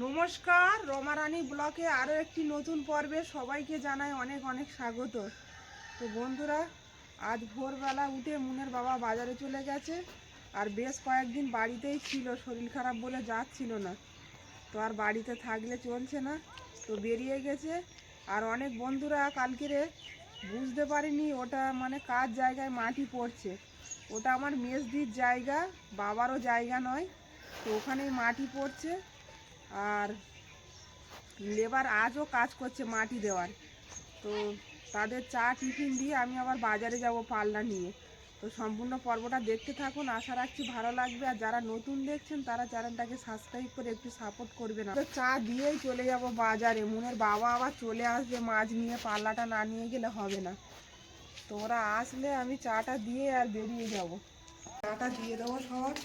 নমস্কার, রমারানী ব্লকে আরও একটি নতুন পর্বে সবাইকে জানাই অনেক অনেক স্বাগত। তো বন্ধুরা, আজ ভোরবেলা উঠে মুনের বাবা বাজারে চলে গেছে। আর বেশ কয়েকদিন বাড়িতেই ছিল, শরীর খারাপ বলে যাচ্ছিল না। তো আর বাড়িতে থাকলে চলছে না, তো বেরিয়ে গেছে। আর অনেক বন্ধুরা কালকেরে বুঝতে পারিনি ওটা মানে কার জায়গায় মাটি পড়ছে। ওটা আমার মেজদির জায়গা, বাবারও জায়গা নয়। তো ওখানেই মাটি পড়ছে। আর লেবার আজও কাজ করছে মাটি দেওয়ার। তো তাদের চা টিফিন দিয়ে আমি আবার বাজারে যাব পাল্লা নিয়ে। তো সম্পূর্ণ পর্বটা দেখতে থাকুন, আশা রাখছি ভালো লাগবে। আর যারা নতুন দেখছেন তারা চ্যানেলটাকে সাবস্ক্রাইব করে একটু সাপোর্ট করবেন। তো চা দিয়েই চলে যাব বাজারে, মুনের বাবা আবার চলে আসবে মাছ নিয়ে, পাল্লাটা না নিয়ে গেলে হবে না। তো ওরা আসলে আমি চাটা দিয়ে আর বেরিয়ে যাব। চাটা দিয়ে দেবো সবার।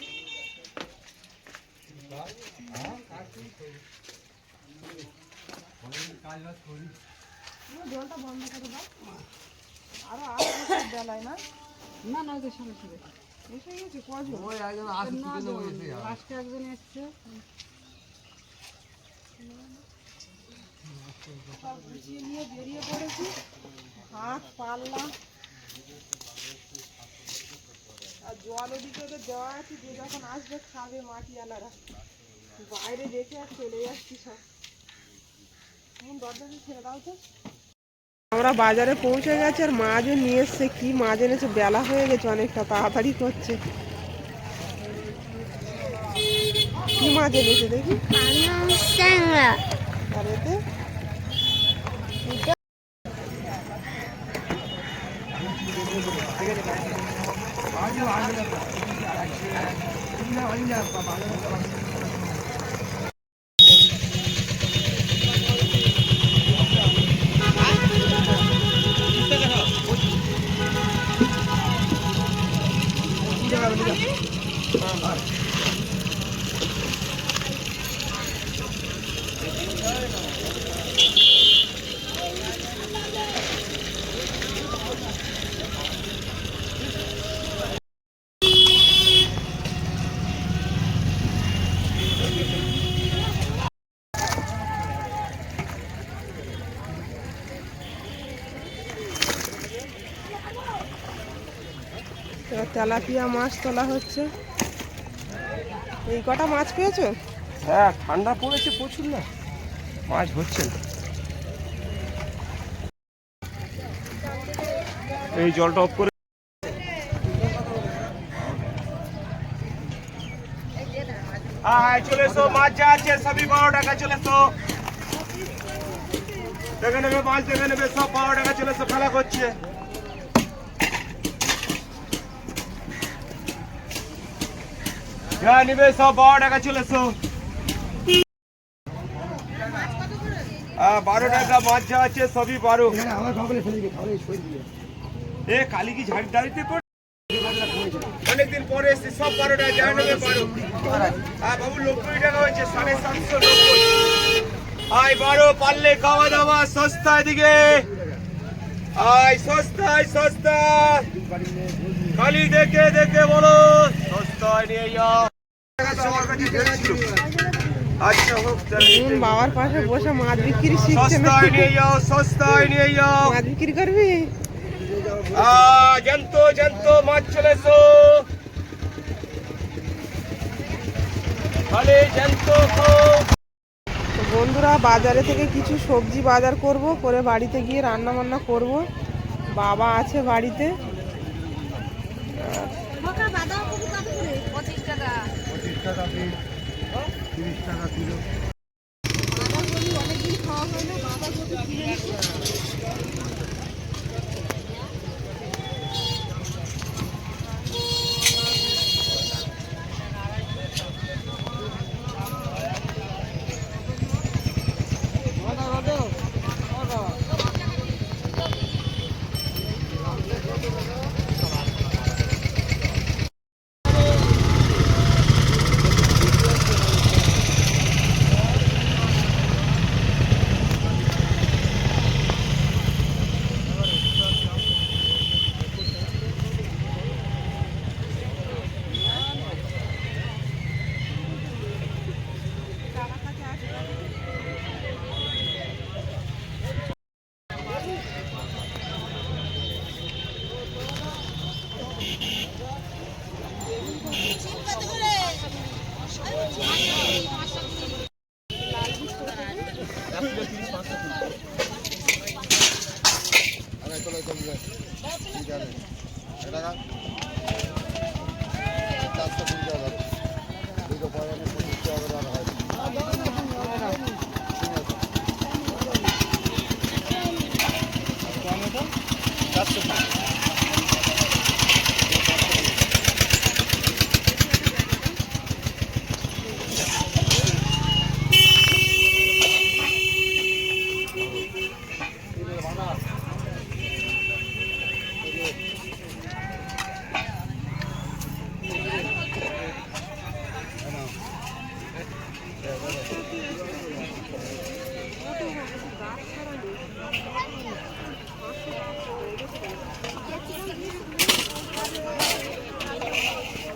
জলটা বন্ধ করে দাও। আরো আসবে বেলায় না না না ওদের সঙ্গে ছিল এসে গেছে কজন লাস্টে একজন এসছে। সব গুছিয়ে নিয়ে বেরিয়ে পড়েছি। হাত পাল্লা আর জল ওদিকে ওদের দেওয়া আছে, যে যখন আসবে খাবে মাটিওয়ালারা। বাইরে রেখে আর চলে যাচ্ছি সব। দরজা ছেড়ে দাও তো। আমরা বাজারে পৌঁছে গেছে, আর মাছও নিয়ে এসছে। কি মাছ এনেছে, বেলা হয়ে গেছে, অনেকটা তাড়াতাড়ি করছে। কি মাছ এনেছে দেখি। আর এতে তেলাপিয়া মাছ তোলা হচ্ছে। এই কটা মাছ পেয়েছো? হ্যাঁ, ঠান্ডা পড়েছে প্রচুর, না মাছ হচ্ছে না। এই জলটা অফ করে চলে এসো। মাছ যা আছে সবই 12 টাকা। চলে এসো, দেখে নেবে মাছ, দেখে নেবে সব 12 টাকা। চলে এসো, খেলা করছে। যা নিবে সব 12 টাকা। চলে এসো। 12 টাকা মাছ যা আছে সবই 12। এ কালি কি ঝাড় দাঁড়িতে অনেকদিন পরে এসে সব 12 টাকা। যা নেবে 12। বাবু 90 টাকা হয়েছে, 750 আয় 12 পারলে খাওয়া দাওয়া সস্তা। এদিকে আয়, সস্তায় সস্তা। খালি দেখে দেখে বলো সস্তায় নিয়ে যাও। আচ্ছা হোক, বাবার পাশে বসে মাছ বিক্রি শিখছে। সস্তায় নিয়ে যাও, সস্তায় নিয়ে যাও। মাছ বিক্রি করবি? জ্যান্ত জ্যান্ত মাছ চলে এসো, খালি জ্যান্ত খাও। তো বন্ধুরা, বাজারে থেকে কিছু সবজি বাজার করব, করে বাড়িতে গিয়ে রান্না বান্না করব। বাবা আছে বাড়িতে। 25 টাকা 30 টাকা কিলো। অনেকদিন খাওয়া হয় না, বাঁধাকপি কিনে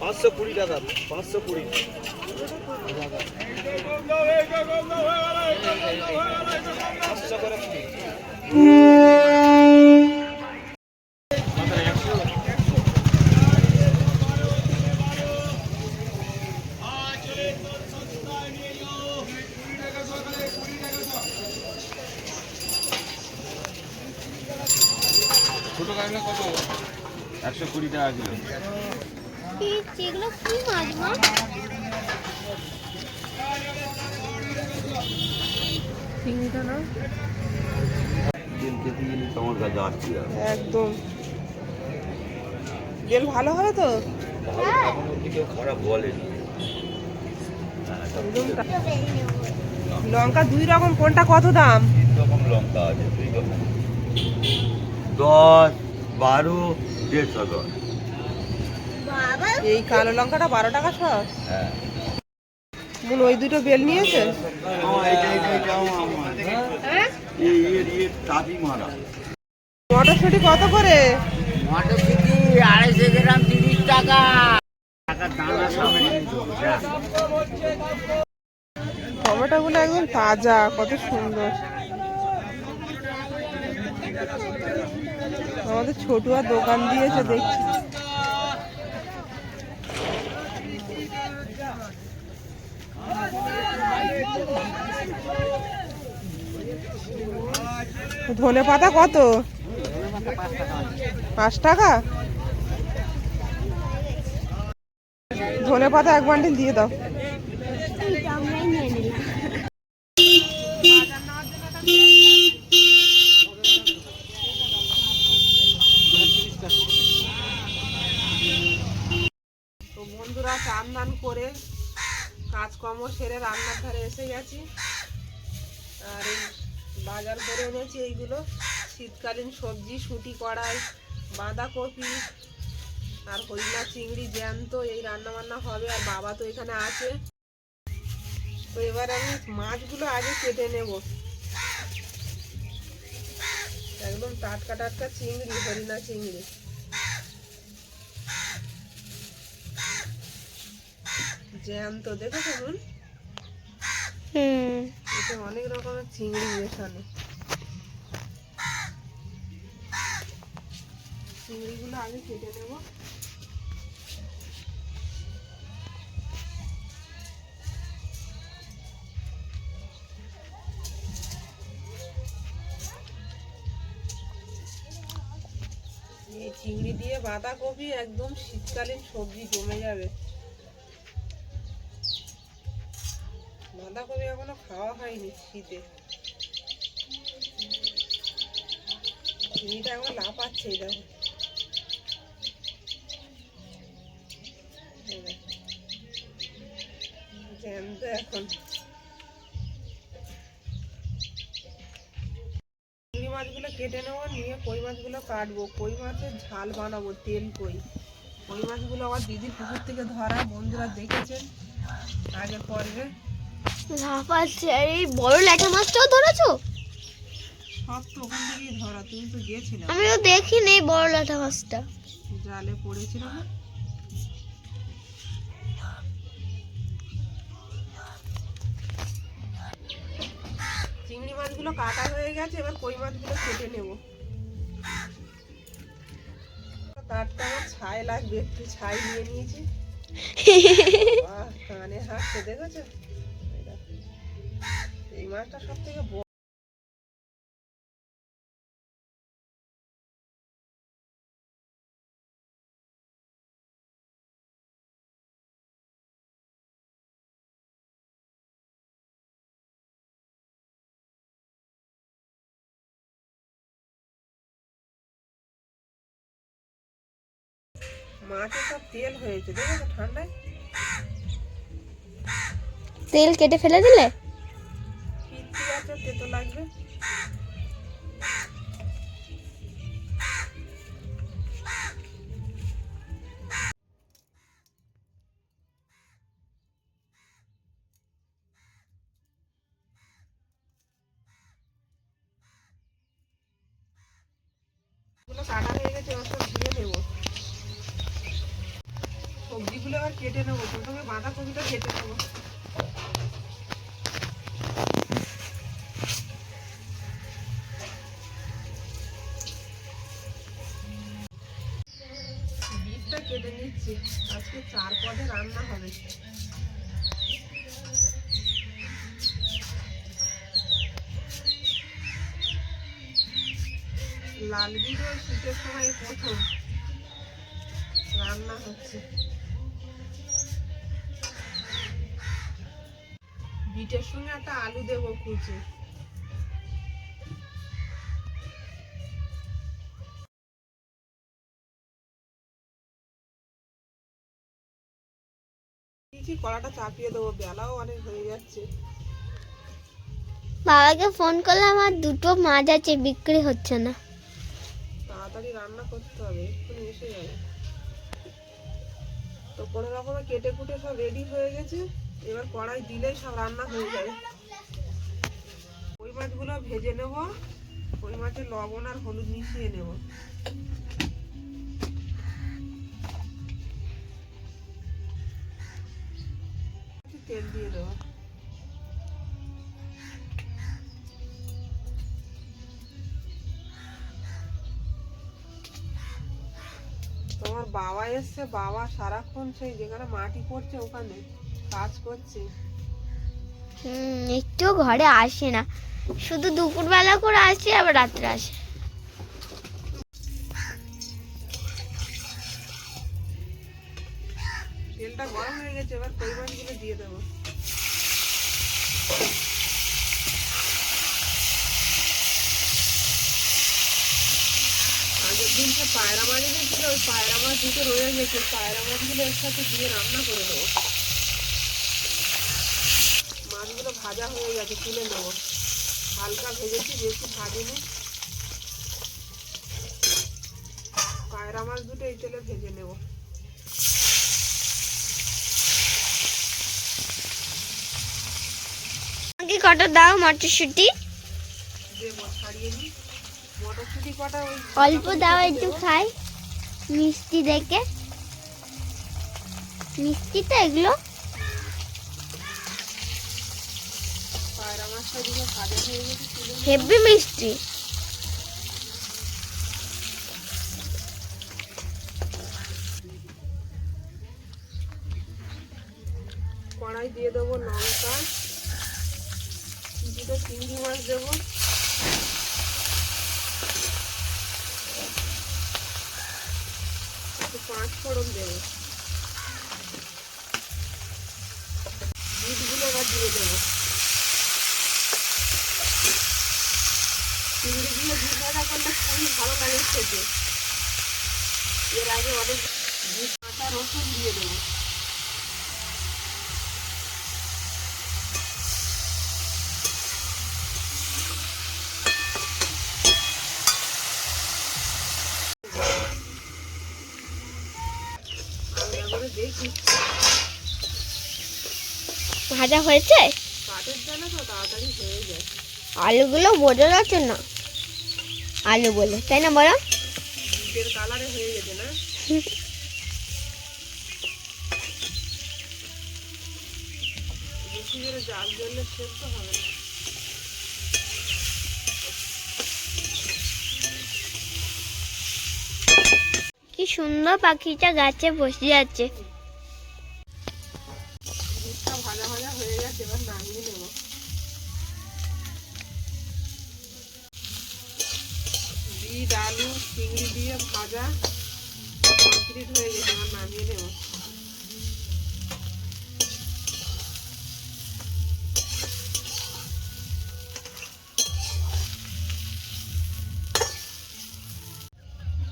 পাঁচশো কুড়ি টাকা, 520। ছোট কাঁকড়া কত? 120 টাকা কিলো। এগুলো কি মাছ মা? চিংড়িটা না তোমার কাছে আসছি একদম বেল ভালো হবে তো কেউ খারাপ বলেনি। একদম লঙ্কা 2 রকম, কোনটা কত দাম? 3 রকম লঙ্কা আছে, 2 রকম, 10, 12, 150 টাকা। বাবা এই কালো লঙ্কাটা 12 টাকা সব। হ্যাঁ মন ওই দুটো বেল নিয়েছে। মটরশুঁটি কত করে? মটরশুঁটি 250 গ্রাম 30 টাকা। টমেটো গুলো একদম তাজা, কত সুন্দর। আমাদের ছোটুয়া দোকান দিয়েছে দেখছি। ধনে পাতা কত? 5 টাকা। ধনে পাতা 1 বান্ডিল দিয়ে দাও। এইটা আমরাই নিয়ে নিলাম। তো বন্ধুরা চান দান করে কাজকর্ম সেরে রান্নার ধারে এসে গেছি। আর এই বাজার করে এনেছি এইগুলো শীতকালীন সবজি, শুঁটি কড়াই, বাঁধাকপি আর হইনা চিংড়ি জ্যান্ত, এই রান্না বান্না হবে। আর বাবা তো এখানে আছে। তো এবার আমি মাছগুলো আগে কেটে নেব। একদম টাটকা টাটকা চিংড়ি, হরিণা চিংড়ি। জ্যান্ত দেখেছো নুন? এতে অনেক রকমের চিংড়ি মেশানো। চিংড়িগুলো আগে কেটে নেব। এই চিংড়ি দিয়ে বাঁধাকপি একদম শীতকালীন সবজি জমে যাবে। বাঁধাকপি এখনো খাওয়া হয়নি শীতে। চিংড়িটা এখন লাফাচ্ছে, এই দেখো। জ্যান্ত এখন। চিংড়ি মাছগুলো কেটে নেবো, নিয়ে কই মাছগুলো কাটবো। কই মাছের ঝাল বানাবো, তেল কই। কই মাছগুলো আমার দিদির পুকুর থেকে ধরা, বন্ধুরা দেখেছেন আগের পর্বে। লাফাচ্ছে। আর এই বড় ল্যাঠা মাছটাও ধরেছো? সব তো ওখান থেকেই ধরা, তুমি তো গিয়েছিলে। আমিও দেখিনি এই বড় ল্যাঠা মাছটা। জালে পড়েছিল না? চিংড়ি মাছগুলো কাটা হয়ে গেছে, এবার কই মাছগুলো কেটে নেব। তারটা আমার ছাই লাগবে, একটু ছাই নিয়ে নিয়েছি। বাহ, কানে হাসছে দেখেছো? এই দেখো। এই মাছটা সব থেকে বড়। মাছে সব তেল হয়েছে দেখেছো ঠান্ডায়। তেল কেটে ফেলে দিলে? পিচ্ছি আছে, তেতো লাগবে। আছে, এবার সব ধুয়ে নেবো। সবজিগুলো এবার কেটে নেবো। প্রথমে বাঁধাকপিটা কেটে নেবো। বিটটা কেটে নিচ্ছি, আজকে 4 পদে রান্না হবে। লাল বিট ওই শীতের সময় প্রথম রান্না হচ্ছে। বিটের সঙ্গে একটা আলু দেবো কুচি। কড়াটা চাপিয়ে দেবো, বেলাও অনেক হয়ে যাচ্ছে। বাবাকে ফোন করলাম, আর দুটো মাছ আছে, বিক্রি হচ্ছে না। তাড়াতাড়ি রান্না করতে হবে, এক্ষুনি এসে যাবে। তো কোনো রকমে কেটে কুটে সব রেডি হয়ে গেছে, এবার কড়াই দিলেই সব রান্না হয়ে যাবে। ওই মাছগুলো ভেজে নেব, ওই মাছে লবণ আর হলুদ মিশিয়ে নেব। তেল দিয়ে দেবো। তোমার বাবা এসছে, বাবা সারাক্ষণ সেই যেখানে মাটি পড়ছে ওখানে কাজ করছে। একটু ঘরে আসে না, শুধু দুপুরবেলা করে আসে, আবার রাত্রে আসে। তেলটা গরম হয়ে গেছে, এবার কই মাছগুলো দিয়ে দেবো। আগের দিন সে পায়রা মাছ এনেছিল, ওই পায়রা মাছ দুটো রয়ে গেছে, পায়রা মাছগুলো এর সাথে দিয়ে রান্না করে দেবো। মাছগুলো ভাজা হয়ে গেছে, তুলে নেবো। হালকা ভেজেছি, বেশি ভাজিনি। পায়রা মাছ দুটো এই তেলে ভেজে নেবো। আমাকে কটা দাও মটরশুঁটি। দেবো, ছাড়িয়ে নিই। মটরশুঁটি কটা ওই অল্প দাও, একটু খাই মিষ্টি দেখে। মিষ্টি তো এগুলো। পায়রা মাছটা দিকে ভাজা হয়ে গেছে, তুলে নেবো। হেভি মিষ্টি। কড়াই দিয়ে দেবো লঙ্কা, দুটো চিংড়ি মাছ দেবো, একটু 5 ফোড়ন দেবো। বিটগুলো এবার দিয়ে দেবো। চিংড়ি দিয়ে বিট ভাজা করলে খুবই ভালো লাগে খেতে। এর আগে অনেক বিট কাঁচা রসুন দিয়ে দেবো। দেখি ভাজা হয়েছে। কাঠের জালে তো তাড়াতাড়ি হয়ে যায়। আলুগুলো বোঝা যাচ্ছে না আলু বলে, তাই না বলো? বিটের কালারে হয়ে গেছে না? বেশি করে জাল জ্বললে সেদ্ধ হবে না। কি সুন্দর পাখিটা গাছে বসে আছে। বিটটা ভাজা ভাজা হয়ে গেছে, এবার নামিয়ে নেব। বিট আলু চিংড়ি দিয়ে ভাজা কমপ্লিট হয়ে গেছে, এবার নামিয়ে নেব।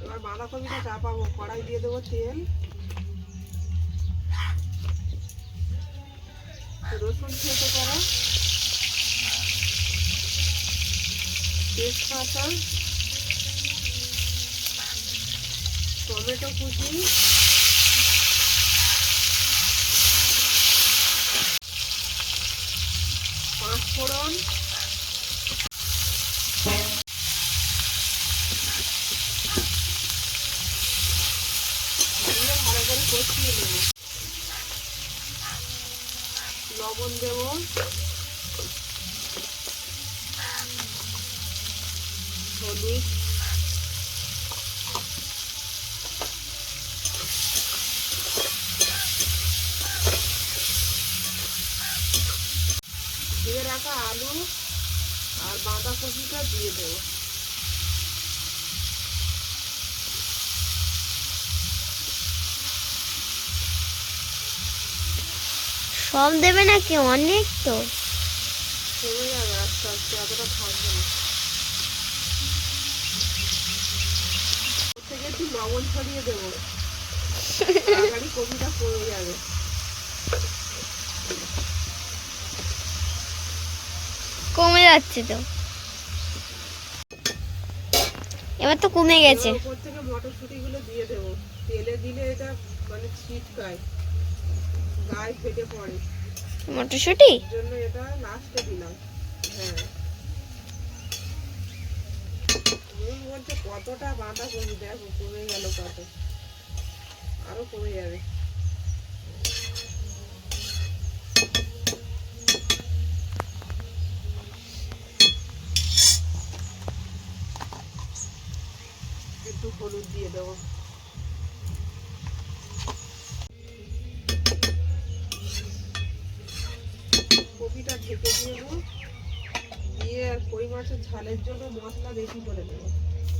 এবার বাঁধাকপিটা চাপাবো, কড়াই দিয়ে দেবো তেল, রসুন থেতো করা, তেজপাতা, টমেটো কুচি, পাঁচ ফোড়ন, লবণ দেব, হলুদ, দিয়ে রাখা আলু আর বাঁধাকপিটা দিয়ে দেবো। সব দেবে নাকি? অনেক তো। কমে যাবে আস্তে আস্তে, এতটা থাকবে না। ওর থেকে একটু লবণ ছড়িয়ে দেবো, তাড়াতাড়ি কপিটা কমে যাবে। কমে যাচ্ছে তো, এবার তো কমে গেছে। এবার উপর থেকে মটরশুঁটি গুলো দিয়ে দেবো। তেলে দিলে এটা মানে ছিটকায়, গায়ে ফেটে পড়ে, মটরশুঁটি এর জন্য এটা লাস্টে দিলাম। হ্যাঁ, নুন বলছে কতটা বাঁধাকপি, দেখো কমে গেল কত, আরো কমে যাবে। একটু হলুদ দিয়ে দেবো। কপিটা ঢেকে দেবো, দিয়ে আর কই মাছের ঝালের জন্য মশলা বেশি করে দেবো।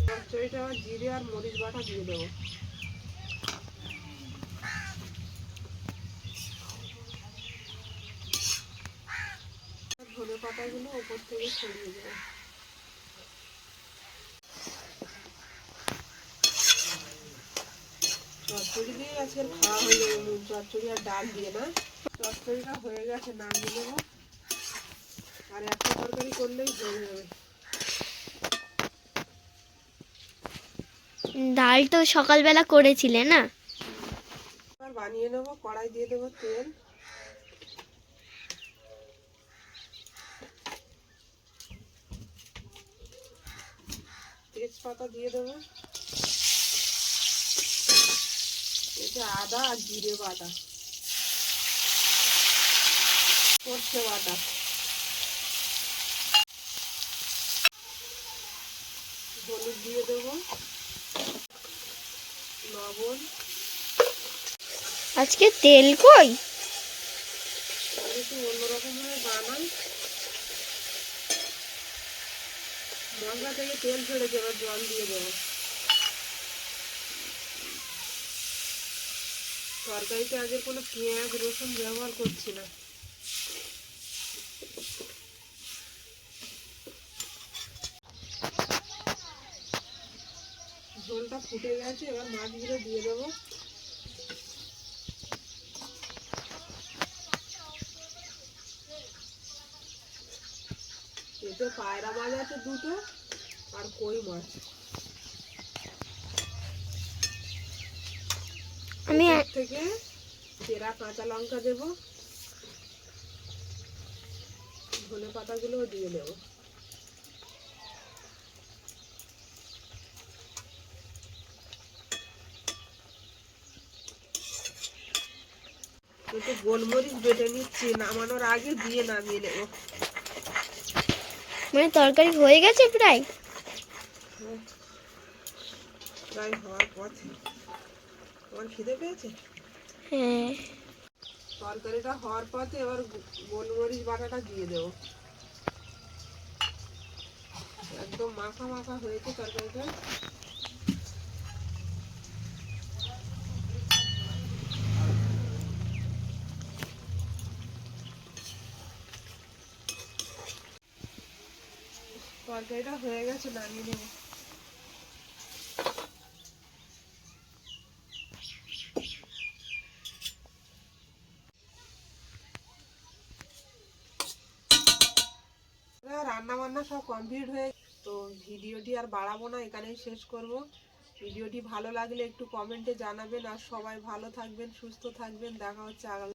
চচ্চড়িটা আবার জিরে আর মরিচ বাটা দিয়ে দেবো। ধনে পাতাগুলো ওপর থেকে ছড়িয়ে দেবো। চচ্চড়ি দিয়ে আজকের খাওয়া হয়ে যাবে, নুন চচ্চড়ি আর ডাল দিয়ে না। চচ্চড়িটা হয়ে গেছে, নামিয়ে নেবো। আর একটা তরকারি করলেই হয়ে যাবে। ডাল তো সকালবেলা করেছিলে না? এবার বানিয়ে নেবো, কড়াই দিয়ে দেবো তেল, তেজপাতা দিয়ে দেবো, এতে আদা আর জিরে বাটা, সর্ষে বাটা, হলুদ দিয়ে দেবো, লবণ। আজকে তেল কই? আমি একটু অন্যরকম ভাবে বানাই, মশলা থেকে তেল ছেড়েছে, এবার জল দিয়ে দেবো। তরকারিতে আগে কোনো পেঁয়াজ রসুন ব্যবহার করছি না। ঝোলটা ফুটে গেছে, এবার মাছগুলো দিয়ে দেবো। এতে পায়রা মাছ আছে দুটো আর কই মাছ। আমি এর থেকে চেরা কাঁচা লঙ্কা দেবো, ধনে পাতাগুলো দিয়ে দেবো। একটু গোলমরিচ বেটে নিচ্ছি, নামানোর আগে দিয়ে নামিয়ে নেবো। মানে তরকারি হয়ে গেছে প্রায়? প্রায় হওয়ার পথে। তোমার খিদে পেয়েছে? হ্যাঁ। তরকারিটা হওয়ার পথে এবার গোলমরিচ বাটাটা দিয়ে দেবো। একদম মাখা মাখা হয়েছে তরকারিটা। তরকারিটা হয়ে গেছে, নামিয়ে নেবো। রান্না বান্না সব কমপ্লিট হয়ে, তো ভিডিওটি আর বাড়াবো না, এখানেই শেষ করব। ভিডিওটি ভালো লাগলে একটু কমেন্টে জানাবেন, আর সবাই ভালো থাকবেন, সুস্থ থাকবেন। দেখা হচ্ছে আগামী